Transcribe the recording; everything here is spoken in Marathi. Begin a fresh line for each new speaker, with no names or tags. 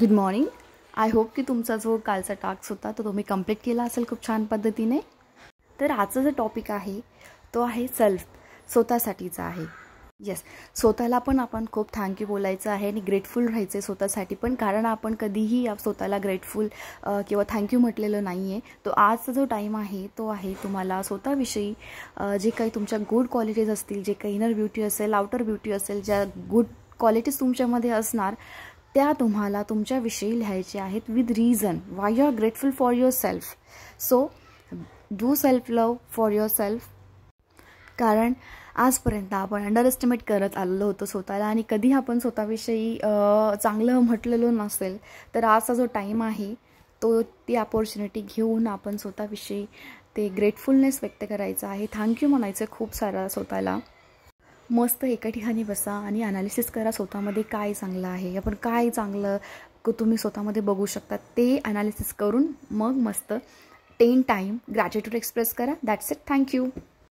Good morning. आय होप की तुमचा जो कालचा टास्क होता तो तुम्ही कंप्लीट केला असेल खूप छान पद्धतीने. तर आजचा जो टॉपिक आहे तो आहे सेल्फ, स्वतःसाठीचा आहे. येस, स्वतःला पण आपण खूप थँक्यू बोलायचं आहे आणि ग्रेटफुल राहायचं आहे स्वतःसाठी पण, कारण आपण कधीही स्वतःला ग्रेटफुल किंवा थँक्यू म्हटलेलं नाही आहे. तो आजचा जो टाईम आहे तो आहे तुम्हाला स्वतःविषयी जे काही तुमच्या गुड क्वालिटीज असतील, जे काही इनर ब्युटी असेल, आउटर ब्युटी असेल, ज्या गुड क्वालिटीज तुमच्यामध्ये असणार त्या तुम्हाला तुमच्याविषयी लिहायचे आहेत with reason why you are grateful for your self. So do self love for your self. कारण आजपर्यंत आपण अंडर एस्टिमेट करत आलेलो होतो स्वतःला आणि कधी आपण स्वतःविषयी चांगलं म्हटलेलं नसेल. तर आजचा जो टाईम आहे तो ती अपॉर्च्युनिटी घेऊन आपण स्वतःविषयी ते ग्रेटफुलनेस व्यक्त करायचं आहे, थँक्यू म्हणायचं खूप सारं स्वतःला. मस्त एका ठिकाणी बसा आणि ॲनालिसिस करा स्वतःमध्ये काय चांगलं आहे, आपण काय चांगलं तुम्ही स्वतःमध्ये बघू शकता ते ॲनालिसिस करून मग मस्त 10 टाईम ग्रॅटिट्यूड एक्सप्रेस करा. That's it. थँक्यू.